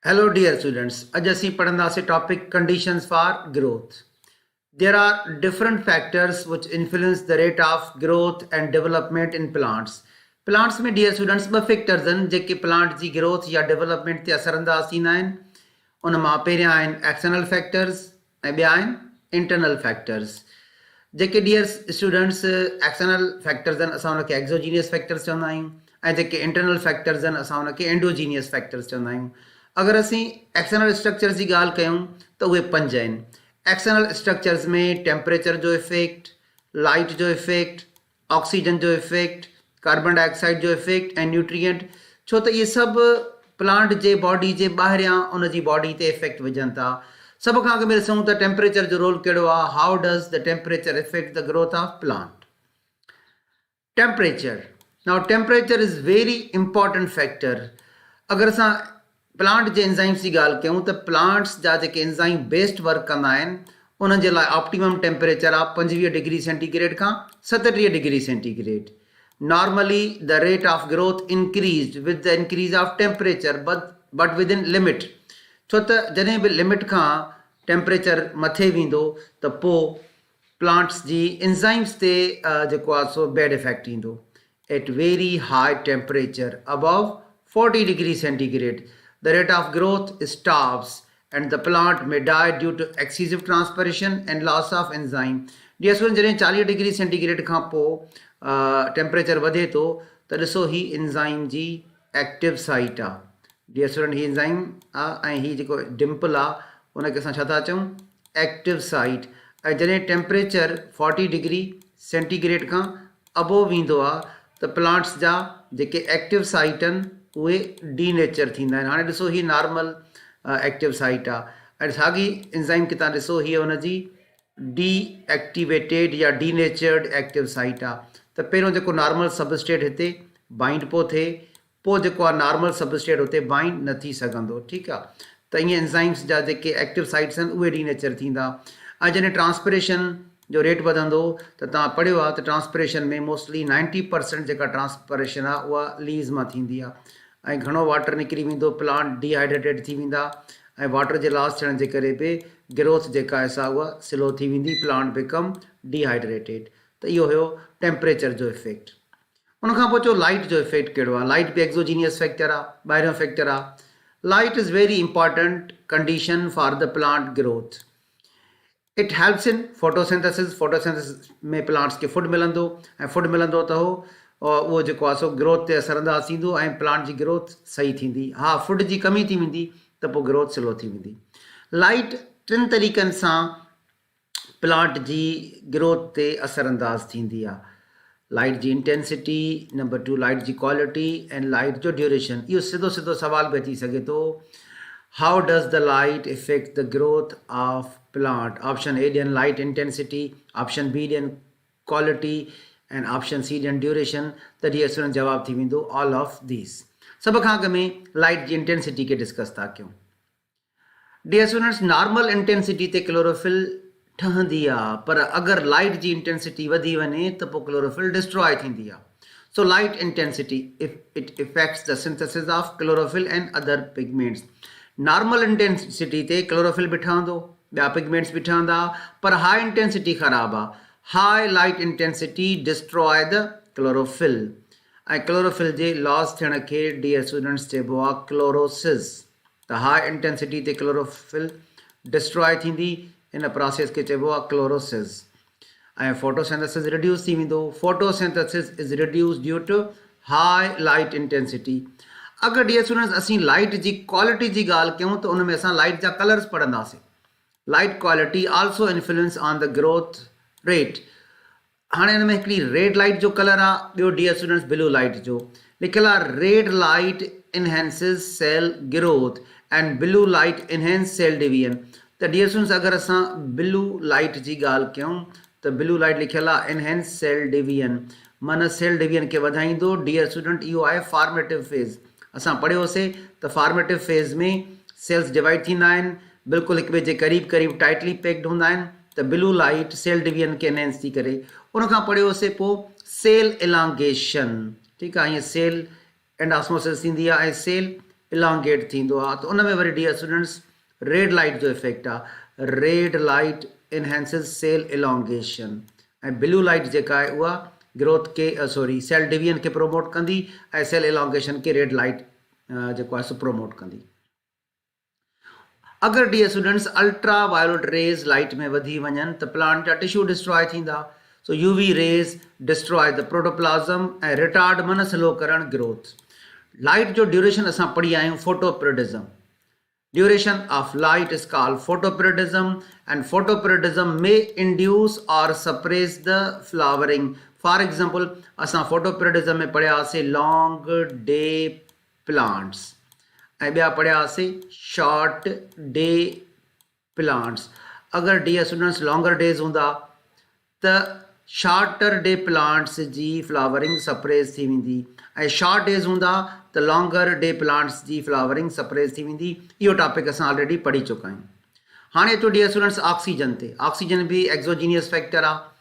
Hello dear students, अज असीं पढ़ंदासीं topic conditions for growth. There are different factors which influence the rate of growth and development in plants. Plants में dear students ॿ factors आहिनि जेके plant जी growth या development ते असरअंदाज़ थींदा आहिनि. उन मां पहिरियां आहिनि external factors ऐं ॿिया आहिनि internal factors. जेके dear students external factors आहिनि असां उनखे exogenous factors चवंदा आहियूं ऐं जेके internal factors आहिनि असां उनखे endogenous factors चवंदा आहियूं. अगर असीं एक्सटर्नल स्ट्रक्चर्स की ॻाल्हि कयूं तो उहे 5 आहिनि. एक्सटर्नल स्ट्रक्चर्स में टेम्परेचर जो इफेक्ट, लाइट जो इफेक्ट, ऑक्सीजन जो इफेक्ट, कार्बन डाइऑक्साइड जो इफेक्ट ऐं न्यूट्रिएंट. छो त इहे सभु प्लांट जे बॉडी जे ॿाहिरियां उन जी बॉडी ते इफेक्ट विझनि था. सभ खां अॻु में ॾिसूं त टेम्परेचर जो रोल कहिड़ो आहे. How does the temperature effect the growth of plant. Temperature, now temperature is very important factor. अगर असां प्लांट जे एंजाइम्स की ॻाल्हि कयूं त प्लांट्स जा जेके एंजाइम बेस्ड वर्क कंदा आहिनि उन्हनि जे लाइ ऑप्टिमम टेम्परेचर आहे 25 डिग्री सेंटीग्रेड खां 37 degree centigrade. Normally the rate of growth increase with the increase of temperature but with in limit. छो त जॾहिं बि लिमिट खां टेम्परेचर मथे वेंदो त पोइ प्लांट्स जी एंजाइम्स ते जेको आहे सो बैड इफेक्ट ईंदो. At very high temperature above 40 degree centigrade the rate of growth stops and the plant may die due to excessive transpiration and loss of enzyme. जॾहिं 40 डिग्री सेंटीग्रेड खां पोइ temperature वधे थो त ॾिसो ही एंजाइम जी active site आहे. Dear student, ही एंजाइम आहे ऐं ही जेको डिम्पल आहे उनखे असां छा था चऊं, एक्टिव साइट. ऐं जॾहिं टेम्परेचर 40 डिग्री सेंटीग्रेड खां अबोव वेंदो आहे त प्लांट्स जा जेके एक्टिव साइट आहिनि उहे डीनेचर थींदा आहिनि. हाणे ॾिसो ही नॉर्मल एक्टिव साइट आहे ऐं साॻी एंजाइम खे तव्हां ॾिसो हीअ हुनजी डीएक्टिवेटेड या डीनेचर्ड एक्टिव साइट आहे. त पहिरियों जेको नॉर्मल सबस्टेट हिते बाइंड पोइ थिए, पोइ जेको आहे नॉर्मल सबस्टेट हुते बाइंड न थी सघंदो. ठीकु आहे. त ईअं एंजाइम्स जा जेके एक्टिव साइट्स आहिनि उहे डीनेचर थींदा. ऐं जॾहिं ट्रांसपिरेशन जो रेट वधंदो त तव्हां पढ़ियो आहे त ट्रांसपिरेशन में मोस्टली 90% जेका ट्रांसपिरेशन आहे उहा लीव्स मां थींदी आहे ऐं घणो वाटर निकिरी वेंदो, प्लांट डिहाइड्रेटेड थी वेंदा ऐं वाटर जे लॉस थियण जे करे बि ग्रोथ जेका आहे सा उहा स्लो थी वेंदी, प्लांट बिकम डिहाइड्रेटेड. त इहो हुयो टेम्परेचर जो इफेक्ट. उनखां पोइ चओ लाइट जो इफेक्ट कहिड़ो आहे. लाइट बि एक्सोजीनियस फैक्टर आहे, ॿाहिरियों फैक्टर आहे. Light is very important condition for the plant growth. It helps in photosynthesis. Photosynthesis में प्लांट्स खे फूड मिलंदो ऐं फूड मिलंदो त और उहो जेको आहे सो ग्रोथ ते असरअंदाज़ थींदो ऐं प्लांट जी ग्रोथ सही थींदी. हा, फूड जी कमी थी वेंदी त पोइ ग्रोथ स्लो थी वेंदी. लाइट 3 तरीक़नि सां प्लांट जी ग्रोथ ते असरअंदाज़ थींदी आहे. लाइट जी इंटेंसिटी, नंबर 2 लाइट जी क्वालिटी ऐं लाइट जो ड्यूरेशन. इहो सिधो सिधो सुवाल बि अची सघे थो. How does the light effect the growth of plant. Option A ॾियनि लाइट इंटेंसिटी, ऑप्शन बी ॾियनि क्वालिटी एंड ऑप्शन सी ॾियनि ड्यूरेशन. त डियर स्टूडेंट जवाब थी वेंदो ऑल ऑफ दीस. सभ खां अॻु में लाइट जी इंटेंसिटी खे डिस्कस था कयूं. डियर स्टूडेंट्स, नॉर्मल इंटेंसिटी ते क्लोरोफिल ठहंदी आहे, पर अगरि लाइट जी इंटेंसिटी वधी वञे त पोइ क्लोरोफिल डिस्ट्रॉय थींदी आहे. So light intensity it effects the synthesis of chlorophyll and other pigments. Normal intensity ते क्लोरोफिल बि ठहंदो, ॿिया पिगमेंट्स बि ठहंदा, पर हाई इंटेंसिटी ख़राबु आहे. High light intensity destroy the chlorophyll ऐं क्लोरोफिल जे लॉस थियण खे डियर स्टूडेंट्स चइबो आहे क्लोरोसिस. त हाई इंटेंसिटी ते क्लोरोफिल डिस्ट्रॉय थींदी, इन प्रोसेस खे चइबो आहे क्लोरोसिस. ऐं फोटोसिंथेसिस रिड्यूस थी वेंदो. Photosynthesis is reduce due to high light intensity. अगरि डियर स्टूडेंट्स असीं लाइट जी क्वालिटी जी ॻाल्हि कयूं त उन में असां लाइट जा कलर्स पढ़ंदासीं. Light quality also influence on the growth rate. हाणे हिन में हिकिड़ी रेड लाइट जो कलर आहे, ॿियो डियर स्टूडेंट्स ब्लू लाइट जो. लिखियलु आहे red light enhances cell growth and blue light enhance cell division. त डियर स्टूडेंट्स अगरि असां ब्लू लाइट जी ॻाल्हि कयूं त ब्लू लाइट लिखियलु आहे इनहेंस सेल डिवीजन, माना सेल डिवीजन खे वधाईंदो. डियर स्टूडेंट इहो आहे फॉर्मेटिव फेज़. असां पढ़ियोसीं त फॉर्मेटिव फेज़ में सेल्स डिवाइड थींदा आहिनि, बिल्कुलु हिक ॿिए जे क़रीब क़रीब टाइटली पैक्ड हूंदा आहिनि. त ब्लू लाइट सेल डिवीजन खे एनहेंस थी करे. उनखां पढ़ियोसीं पोइ सेल इलांगेशन. ठीकु आहे, हीअं सेल एंडास्मोसिस थींदी आहे ऐं सेल इलांगेट थींदो आहे। त उन में वरी डियर स्टूडेंट्स रेड लाइट जो इफेक्ट आहे। Red light enhances sale elongation ऐं ब्लू लाइट जेका आहे उहा ग्रोथ के सेल डिवीजन के प्रोमोट कंदी ऐं सेल इलांगेशन के रेड लाइट जेको आहे सो प्रोमोट कंदी। अगर dear students ultraviolet rays light में वधी वञनि त प्लांट जा टिश्यू डिस्ट्रॉय थींदा। So UV rays destroy the protoplasm ऐं रिटार्ड मन स्लो करण ग्रोथ। लाइट जो ड्यूरेशन असां पढ़ी आहियूं photoperiodism. Duration of light is called photoperiodism and photoperiodism में इंड्यूस और suppress the flowering. For example असां फोटोपीरियडिज्म में पढ़ियासीं लॉन्ग डे प्लांट्स ऐं ॿिया पढ़ियासीं शॉर्ट डे प्लांट्स। अगर डियर स्टूडेंट्स लॉन्गर डेज हूंदा त शॉर्टर डे प्लांट्स जी फ्लावरिंग सप्रेस थी वेंदी ऐं शॉर्ट डेज हूंदा त लॉन्गर डे प्लांट्स जी फ्लावरिंग सप्रेस थी वेंदी। इहो टॉपिक असां ऑलरेडी पढ़ी चुका आहियूं। हाणे अचो डियर स्टूडेंट्स ऑक्सीजन ते। ऑक्सीजन भी एक्सोजीनियस फैक्टर आहे।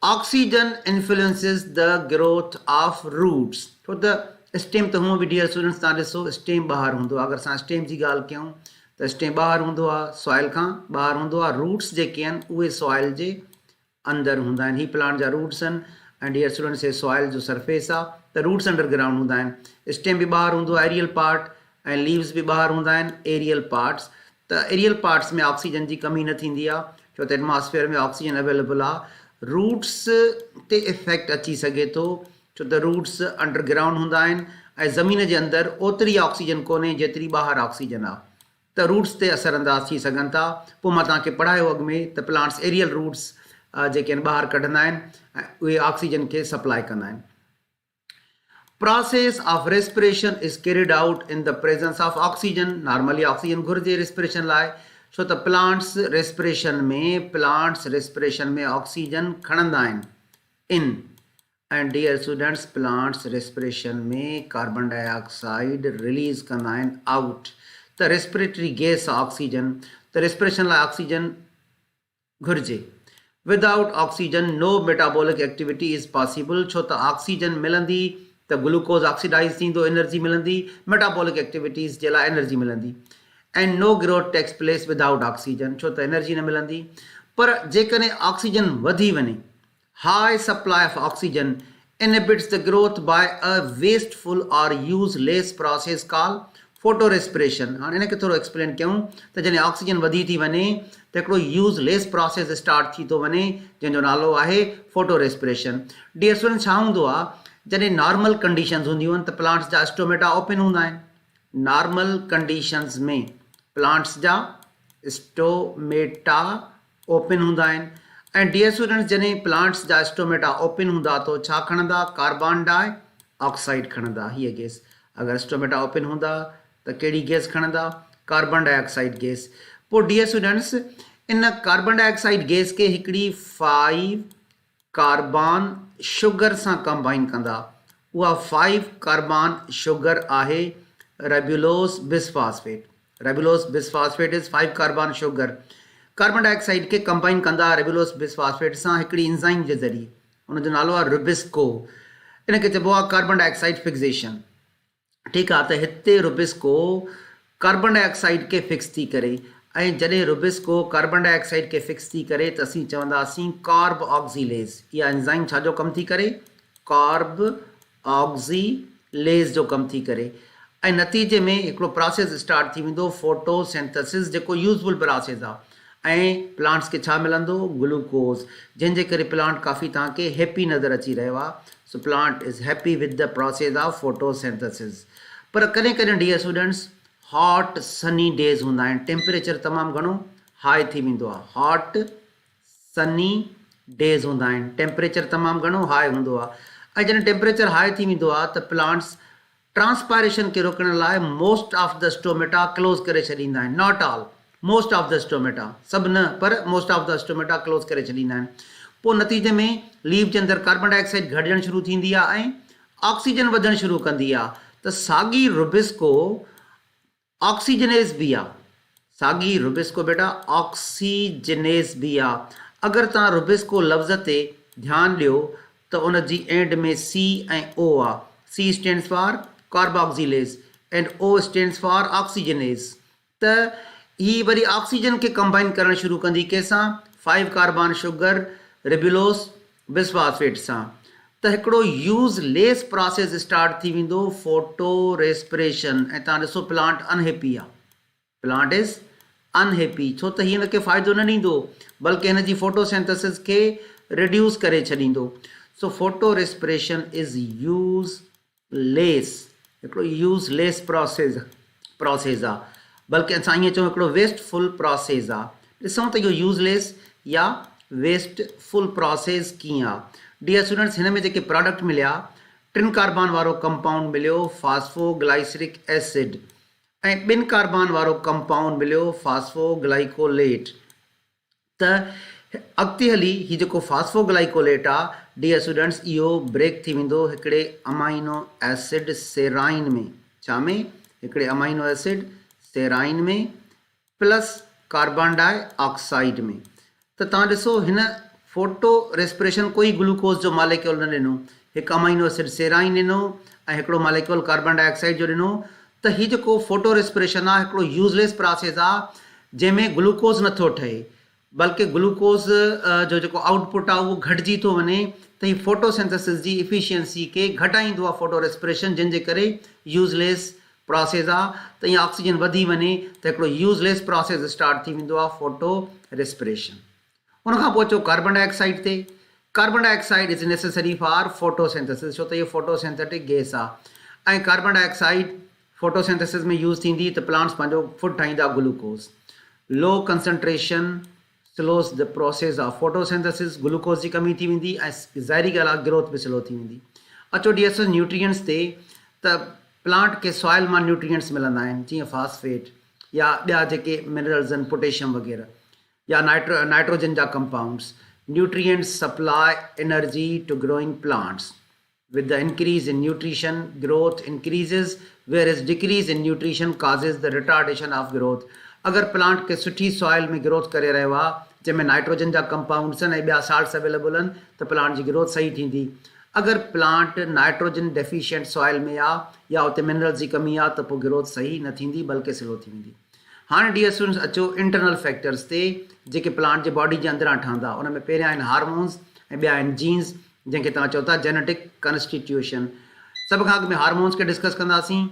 Oxygen influences the growth of roots. छो त स्टेम त हूअं बि डियर स्टूडेंट्स तव्हां ॾिसो स्टेम ॿाहिरि हूंदो आहे। अगरि असां स्टेम जी ॻाल्हि कयूं त स्टेम ॿाहिरि हूंदो आहे, सॉइल खां ॿाहिरि हूंदो आहे। रूट्स जेके आहिनि उहे सॉइल जे अंदरि हूंदा आहिनि। ही प्लांट जा रूट्स आहिनि ऐं डियर स्टूडेंट्स हे सॉइल जो सरफेस आहे त रूट्स अंडरग्राउंड हूंदा आहिनि। स्टेम बि ॿाहिरि हूंदो आहे एरियल पार्ट ऐं लीव्स बि ॿाहिरि हूंदा आहिनि एरियल पार्ट्स। त एरियल पार्ट्स में ऑक्सीजन जी कमी न थींदी आहे छो त एटमॉस्फेयर में ऑक्सीजन अवेलेबल आहे। रूट्स ते इफेक्ट अची सघे थो छो त रूट्स अंडरग्राउंड हूंदा आहिनि ऐं ज़मीन जे अंदरि ओतिरी ऑक्सीजन कोन्हे जेतिरी ॿाहिरि ऑक्सीजन आहे। त रूट्स ते असरअंदाज थी सघनि था। पोइ मां तव्हांखे पढ़ायो अॻु में त प्लांट्स एरियल रूट्स जेके आहिनि ॿाहिरि कढंदा आहिनि ऐं उहे ऑक्सीजन खे सप्लाई कंदा आहिनि। Process of respiration is carried out in the presence of oxygen. Normally oxygen घुर्जे रेस्पिरेशन लाइ छो त प्लांट्स रेस्पिरेशन में ऑक्सीजन खणंदा आहिनि in and dear students plants respiration में कार्बन डाइऑक्साइड रिलीज कंदा आहिनि आउट। त रेस्पिरेटरी गैस ऑक्सीजन त रेस्पिरेशन लाइ ऑक्सीजन घुर्जे। Without oxygen no metabolic activity is possible. छो त ऑक्सीजन मिलंदी त ग्लूकोज ऑक्सीडाइज थींदो, एनर्जी मिलंदी, मेटाबॉलिक एक्टिविटीज़ जे लाइ एनर्जी मिलंदी। And no growth takes place without oxygen छो त एनर्जी न मिलंदी। पर जेकॾहिं ऑक्सीजन वधी वञे high supply of oxygen inhibits the growth by a wasteful or useless process called photorespiration। हाणे इनखे थोरो एक्सप्लेन कयूं त जॾहिं ऑक्सीजन वधी थी वञे त हिकिड़ो यूज़लेस प्रोसेस स्टार्ट थी थो वञे जंहिंजो नालो आहे फोटोरेस्पिरेशन। डियर स्टूडेंट्स छा हूंदो आहे जॾहिं नॉर्मल कंडीशंस हूंदियूं आहिनि त प्लांट्स जा स्टोमेटा ओपन हूंदा आहिनि। नॉर्मल कंडीशंस में प्लांट्स जा स्टोमेटा ओपन हूंदा आहिनि ऐं डियर स्टूडेंट्स जॾहिं प्लांट्स जा स्टोमेटा ओपन हूंदा तो छा खणंदा कार्बन डाइऑक्साइड खणंदा। हीअ गैस अगरि स्टोमेटा ओपन हूंदा त कहिड़ी गैस खणंदा कार्बन डाइऑक्साइड गैस। पोइ डियर स्टूडेंट्स इन कार्बन डाइऑक्साइड गैस खे हिकिड़ी 5 कार्बन शुगर सां कंबाइन कंदा। उहा 5 कार्बन शुगर आहे ribulose bisphosphate. Ribulose bisphosphate is 5 carbon sugar. Carbon dioxide के कंबाइन कंदा रेबुलोस बिसफॉस्फेट सां हिकिड़ी एंजाइम जे ज़रिए, उनजो नालो आहे रुबिस्को। इनखे चइबो आहे कार्बन डाइऑक्साइड फिक्सेशन। ठीकु आहे त हिते रुबिस्को कार्बन डाइऑक्साइड के फिक्स थी करे ऐं जॾहिं रुबिस्को कार्बन डाइऑक्साइड के फिक्स थी करे त असीं चवंदासीं कार्ब ऑक्सीलेज। इहा एंजाइम छा जो कमु थी करे कार्ब ऑक्सीलेज जो कमु थी करे ऐं नतीजे में हिकिड़ो प्रोसेस स्टार्ट थी वेंदो फोटोसिंथेसिस जेको यूज़फुल प्रोसेस आहे ऐं प्लांट्स खे छा मिलंदो ग्लूकोज जंहिंजे करे प्लांट काफ़ी तव्हांखे हैप्पी नज़र अची रहियो आहे। So plant is happy with the process of photosynthesis. पर कॾहिं कॾहिं dear students hot sunny days हूंदा आहिनि। टेम्परेचर तमामु घणो हाई थी वेंदो आहे। हॉट सनी डेज़ हूंदा आहिनि, टेम्परेचर तमामु घणो हाई हूंदो आहे ऐं जॾहिं टेम्परेचर हाई थी वेंदो आहे त प्लांट्स ट्रांसपायरेशन खे रोकण लाइ most of the stomata close करे छॾींदा आहिनि। Not all, most of the stomata, सभु न पर most of the stomata close करे छॾींदा आहिनि। पोइ नतीजे में लीव जे अंदरि कार्बन डाइऑक्साइड घटिजणु शुरू थींदी आहे ऐं ऑक्सीजन वधणु शुरू कंदी आहे। त साॻी रुबिस्को ऑक्सीजनेस बि आहे। साॻी रुबिस्को बेटा ऑक्सीजनेस बि आहे। अगरि तव्हां रुबिस्को लफ़्ज़ ते ध्यानु ॾियो त उन जी एंड में सी ऐं ओ आहे। C stands for carboxylase and O stands for oxygenase. त ही वरी ऑक्सीजन खे कंबाइन करणु शुरू कंदी कंहिंसां 5 कार्बन शुगर रिबुलोस बिस्फॉस्फेट सां। त हिकिड़ो यूज़लेस प्रोसेस स्टार्ट थी वेंदो फोटो रेस्पिरेशन। ऐं तव्हां ॾिसो प्लांट अनहैप्पी आहे, प्लांट इज़ अनहैप्पी छो त हीअ हिनखे फ़ाइदो न ॾींदो बल्कि हिन जी फोटोसिंथेसिस खे रिड्यूस करे छॾींदो। So photo respiration is useless, हिकिड़ो यूज़लेस प्रोसेस आहे, बल्कि असां ईअं चऊं हिकिड़ो वेस्टफुल प्रोसेस आहे। ॾिसूं त इहो यूज़लेस या वेस्टफुल प्रोसेस कीअं आहे। डियर स्टूडेंट्स, हिन में जेके प्रोडक्ट मिलिया 3 कार्बन वारो कंपाउंड मिलियो फास्फोग्लाइसरिक एसिड ऐं 2 कार्बन वारो कंपाउंड मिलियो फास्फोग्लाइकोलेट। त अॻिते हली हीउ जेको फास्फोग्लाइकोलेट आहे डियर स्टूडेंट्स इहो ब्रेक थी वेंदो हिकिड़े अमाइनो एसिड सेराइन में। छा में? हिकिड़े अमाइनो एसिड सेराइन में प्लस कार्बन डाइऑक्साइड में। त तव्हां ॾिसो हिन फोटो रेस्पिरेशन कोई ग्लूकोज जो मालिक्यूल न ॾिनो, हिकु अमाइनो एसिड सेराइन ॾिनो ऐं हिकिड़ो मालिक्यूल कार्बन डाइऑक्साइड जो ॾिनो। त हीउ जेको फोटो रेस्पिरेशन आहे हिकिड़ो यूज़लेस प्रोसेस आहे जंहिंमें ग्लूकोज नथो ठहे बल्कि ग्लूकोज जो जेको आउटपुट आहे उहो घटिजी थो वञे। त हीउ फोटोसिंथेसिस जी इफिशियंसी खे घटाईंदो आहे फोटो रेस्पिरेशन, जंहिंजे करे यूज़लेस प्रोसेस आहे। त ईअं ऑक्सीजन वधी वञे त हिकिड़ो यूज़लेस प्रोसेस स्टार्ट थी वेंदो आहे फोटो रेस्पिरेशन। उनखां पोइ अचो कार्बन डाइऑक्साइड ते। Carbon dioxide is necessary for photosynthesis छो त इहो फोटोसिंथेटिक गैस आहे ऐं कार्बन डाइऑक्साइड फोटोसिंथेसिस में यूज़ थींदी त प्लांट्स पंहिंजो फूड ठाहींदा glucose. Low concentration slows the process of photosynthesis, glucose जी कमी थी वेंदी ऐं ज़ाहिरी ॻाल्हि आहे ग्रोथ बि स्लो थी वेंदी। अचो डी न्यूट्रिएंट्स ते। त प्लांट खे सॉइल मां न्यूट्रिएंट्स मिलंदा आहिनि जीअं फास्फेट या ॿिया जेके मिनरल्स आहिनि पोटेशियम वग़ैरह या नाइट्रोजन जा compounds. Nutrients supply energy to growing plants. With the increase in nutrition, growth increases, whereas decrease in nutrition causes the retardation of growth. अगर प्लांट के सुठी सॉइल में ग्रोथ करे रहियो आहे जंहिंमें नाइट्रोजन जा कंपाउंड्स आहिनि ऐं ॿिया साल्ट्स अवेलेबल आहिनि त प्लांट जी ग्रोथ सही थींदी। अगर प्लांट नाइट्रोजन डेफिशिएंट सॉइल में आहे या उते मिनरल्स जी कमी आहे त पोइ ग्रोथ सही न थींदी बल्कि स्लो थी वेंदी। हाणे डियर स्टूडेंट्स अचो इंटरनल फैक्टर्स ते जेके प्लांट जे बॉडी जे अंदरां ठहंदा। उन में पहिरियां आहिनि हार्मोन्स ऐं ॿिया आहिनि जीन्स जंहिंखे तव्हां चओ था जेनेटिक कॉन्स्टिट्यूशन। सभ खां अॻु में हार्मोन्स खे डिस्कस कंदासीं।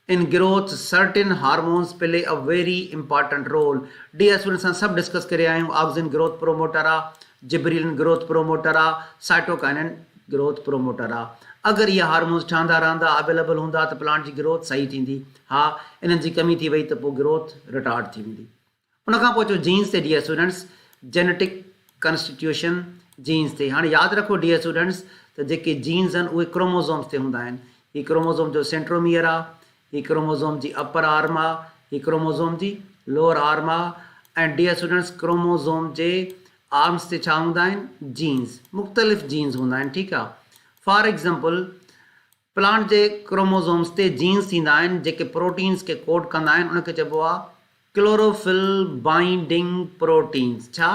In growth certain hormones play a very important role. Dear students असां सभु डिस्कस करे आया आहियूं। ऑक्सिन ग्रोथ प्रोमोटर आहे, जिब्रेलिन ग्रोथ प्रोमोटर आहे, साइटोकाइनिन ग्रोथ प्रोमोटर आहे। अगर इहे हार्मोन्स ठहंदा रहंदा अवेलेबल हूंदा त प्लांट जी ग्रोथ सही थींदी। हाँ, इन्हनि जी कमी थी वई त पोइ ग्रोथ रिटार्ड थी वेंदी। उनखां पोइ अचो जीन्स ते dear students, genetic constitution genes ते। हाणे यादि रखो डियर स्टूडेंट्स त जेके जीन्स आहिनि उहे क्रोमोज़ोम्स ते हूंदा आहिनि। हीअ क्रोमोज़ोम जो सेंट्रोमियर आहे, हीअ क्रोमोज़ोम जी अपर आर्म आहे, हीअ क्रोमोज़ोम जी लोअर आर्म आहे। ऐं डियर स्टूडेंट्स क्रोमोज़ोम जे आर्म्स ते छा हूंदा आहिनि? जीन्स, मुख़्तलिफ़ जीन्स हूंदा आहिनि। ठीकु आहे। For example plant J chromosomes ते जीन्स थींदा आहिनि जेके प्रोटीन्स खे कोड कंदा आहिनि। उनखे चइबो आहे क्लोरोफिल बाइंडिंग प्रोटीन्स। छा?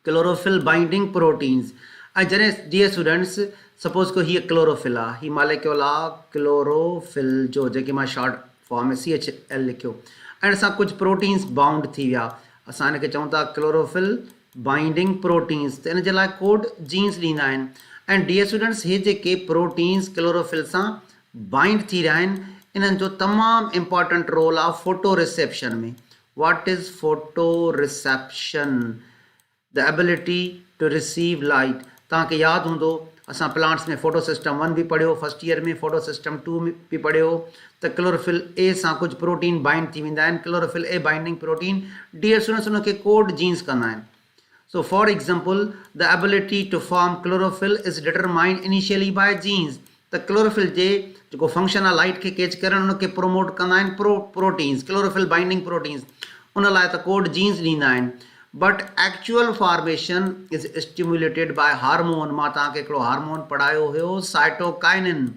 Chlorophyll binding proteins. ऐं जॾहिं डियर स्टूडेंट्स सपोज को हीअ क्लोरोफिल आहे, हीअ मालिक्यूल आहे क्लोरोफिल जो, जेके मां शॉर्ट फॉर्म में CHL लिखियो, ऐं असां कुझु प्रोटीन्स बाउंड थी विया, असां हिनखे चऊं था क्लोरोफिल बाइंडिंग प्रोटीन्स। त इन जे लाइ कोड जीन्स ॾींदा आहिनि। ऐं डियर स्टूडेंट्स हे जेके प्रोटीन्स क्लोरोफिल सां बाइंड थी रहिया आहिनि इन्हनि जो तमामु इम्पॉर्टेंट रोल आहे फोटो रिसेप्शन में। What is photoreception? The ability to receive light. तव्हांखे यादि हूंदो असां प्लांट्स में फोटो सिस्टम 1 बि पढ़ियो, फर्स्ट ईयर में फोटो सिस्टम 2 बि पढ़ियो त क्लोरोफिल ए सां कुझु प्रोटीन बाइंड थी वेंदा आहिनि। Chlorophyll A binding protein dear students उनखे कोड जीन्स कंदा आहिनि। So for example, the ability to form chlorophyll is determined initially by genes. The chlorophyll जे जेको फंक्शन आहे लाइट खे कैच करणु उनखे प्रोमोट कंदा आहिनि प्रोटीन्स, क्लोरोफिल बाइंडिंग प्रोटीन्स। उन लाइ त कोड जीन्स ॾींदा आहिनि। But actual formation is stimulated by hormone. मां तव्हांखे हिकिड़ो हार्मोन पढ़ायो हुयो साइटोकाइनिन,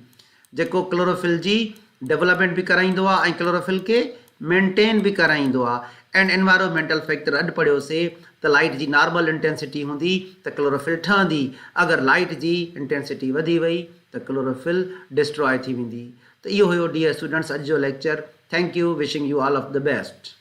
जेको क्लोरोफिल जी डेवलपमेंट बि कराईंदो आहे ऐं क्लोरोफिल खे मेंटेन बि कराईंदो आहे। एंड एनवायरमेंटल फैक्टर अॼु पढ़ियोसीं त लाइट जी नॉर्मल इंटेंसिटी हूंदी त क्लोरोफिल ठहंदी। अगरि लाइट जी इंटेंसिटी वधी वई त क्लोरोफिल डिस्ट्रॉय थी वेंदी। त इहो हुयो डियर स्टूडेंट्स अॼु जो lecture. Thank U, wishing U all of the best.